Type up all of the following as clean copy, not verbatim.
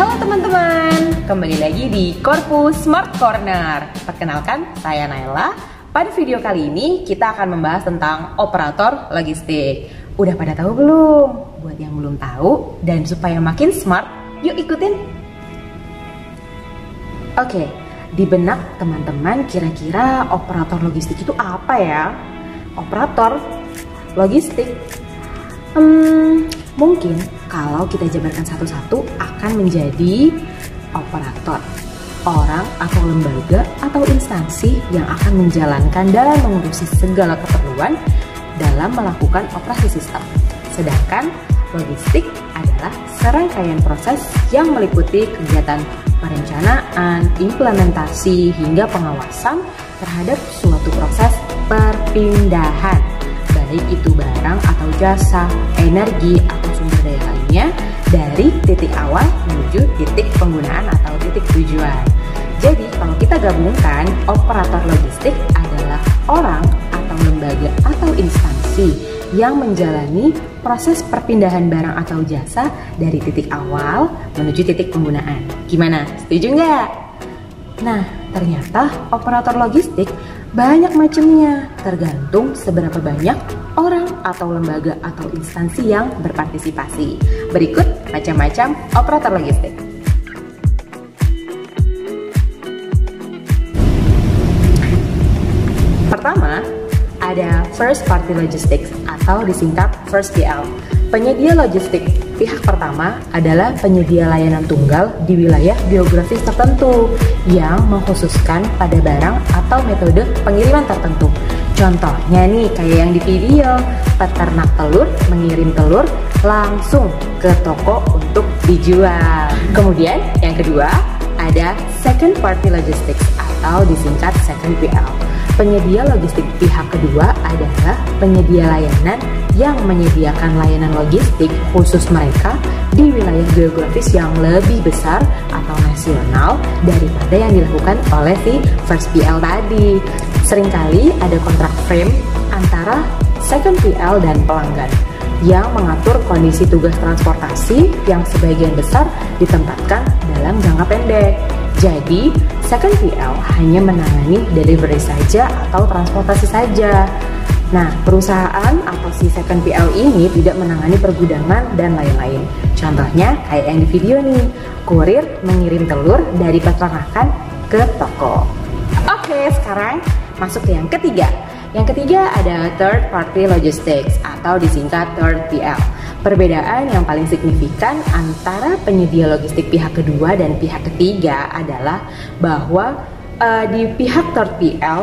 Halo teman-teman, kembali lagi di Corpus Smart Corner. Perkenalkan, saya Naila. Pada video kali ini kita akan membahas tentang operator logistik. Udah pada tahu belum? Buat yang belum tahu dan supaya makin smart, yuk ikutin. Oke, di benak teman-teman kira-kira operator logistik itu apa ya? Operator logistik mungkin kalau kita jabarkan satu-satu akan menjadi operator, orang atau lembaga atau instansi yang akan menjalankan dan mengurusi segala keperluan dalam melakukan operasi sistem. Sedangkan logistik adalah serangkaian proses yang meliputi kegiatan perencanaan, implementasi, hingga pengawasan terhadap suatu proses perpindahan, baik itu barang atau jasa, energi atau sumber daya lainnya dari titik awal menuju titik penggunaan atau titik tujuan. Jadi kalau kita gabungkan, operator logistik adalah orang atau lembaga atau instansi yang menjalani proses perpindahan barang atau jasa dari titik awal menuju titik penggunaan. Gimana? Setuju nggak? Nah, ternyata operator logistik banyak macamnya, tergantung seberapa banyak orang atau lembaga atau instansi yang berpartisipasi. Berikut macam-macam operator logistik. Pertama, ada First Party Logistics atau disingkat First PL. Penyedia logistik pihak pertama adalah penyedia layanan tunggal di wilayah geografis tertentu yang mengkhususkan pada barang atau metode pengiriman tertentu. Contohnya nih kayak yang di video, peternak telur mengirim telur langsung ke toko untuk dijual. Kemudian yang kedua ada Second Party Logistics atau disingkat Second PL. Penyedia logistik pihak kedua adalah penyedia layanan yang menyediakan layanan logistik khusus mereka di wilayah geografis yang lebih besar atau nasional daripada yang dilakukan oleh si First PL tadi. Seringkali ada kontrak frame antara Second PL dan pelanggan yang mengatur kondisi tugas transportasi yang sebagian besar ditempatkan dalam jangka pendek. Jadi, Second PL hanya menangani delivery saja atau transportasi saja. Nah, perusahaan atau si Second PL ini tidak menangani pergudangan dan lain-lain. Contohnya kayak yang di video nih, kurir mengirim telur dari peternakan ke toko. Oke, sekarang masuk ke yang ketiga. Yang ketiga ada Third Party Logistics atau disingkat Third PL. Perbedaan yang paling signifikan antara penyedia logistik pihak kedua dan pihak ketiga adalah bahwa di pihak Third PL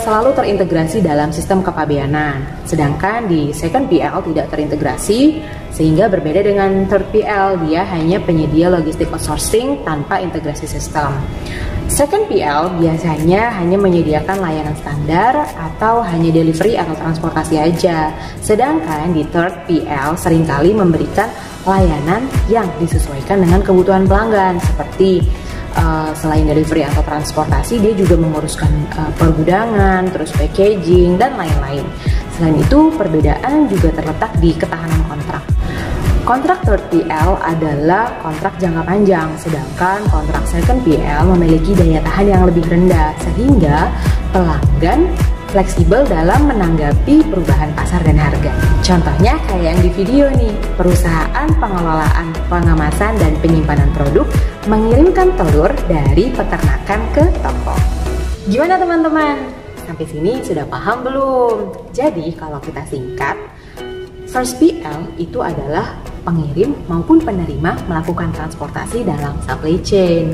selalu terintegrasi dalam sistem kepabeanan, sedangkan di Second PL tidak terintegrasi, sehingga berbeda dengan Third PL, dia hanya penyedia logistik outsourcing tanpa integrasi sistem. Second PL biasanya hanya menyediakan layanan standar atau hanya delivery atau transportasi aja, sedangkan di Third PL seringkali memberikan layanan yang disesuaikan dengan kebutuhan pelanggan, seperti selain delivery atau transportasi, dia juga menguruskan pergudangan, terus packaging, dan lain-lain. Selain itu, perbedaan juga terletak di ketahanan kontrak. Kontrak Third PL adalah kontrak jangka panjang, sedangkan kontrak Second PL memiliki daya tahan yang lebih rendah, sehingga pelanggan fleksibel dalam menanggapi perubahan pasar dan harga. Contohnya kayak yang di video nih, perusahaan pengelolaan, pengemasan, dan penyimpanan produk mengirimkan telur dari peternakan ke toko. Gimana teman-teman? Sampai sini sudah paham belum? Jadi kalau kita singkat, First PL itu adalah pengirim maupun penerima melakukan transportasi dalam supply chain.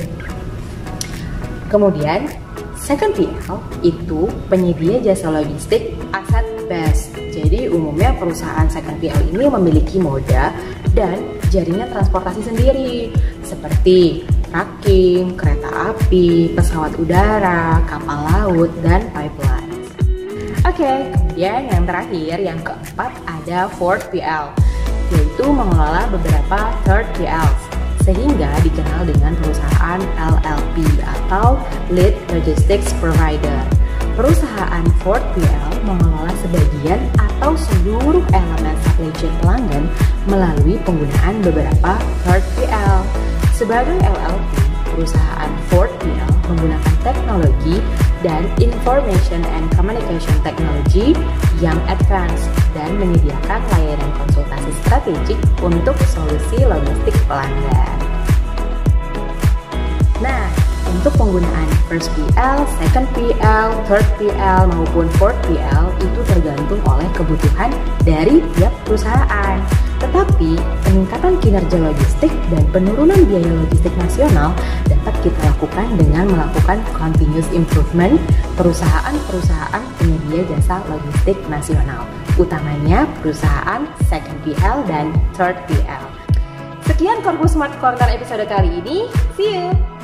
Kemudian Second PL itu penyedia jasa logistik asset base. Jadi umumnya perusahaan Second PL ini memiliki moda dan jaringan transportasi sendiri seperti trucking, kereta api, pesawat udara, kapal laut, dan pipeline. Oke, kemudian yang terakhir, yang keempat ada Fourth PL, yaitu mengelola beberapa Third PLs, sehingga dikenal dengan perusahaan LLP atau Lead Logistics Provider. Perusahaan Fourth PL mengelola sebagian atau seluruh elemen supply chain pelanggan melalui penggunaan beberapa Third PL. Sebagai LLP, perusahaan 4PL menggunakan teknologi dan Information and Communication Technology yang advance dan menyediakan layanan konsultasi strategik untuk solusi logistik pelanggan. Nah, untuk penggunaan first PL, second PL, third PL, maupun fourth PL itu tergantung oleh kebutuhan dari tiap perusahaan. Tetapi, peningkatan kinerja logistik dan penurunan biaya logistik nasional dapat kita lakukan dengan melakukan continuous improvement perusahaan-perusahaan penyedia jasa logistik nasional, utamanya perusahaan second PL dan third PL. Sekian Korpu Smart Corner episode kali ini. See you!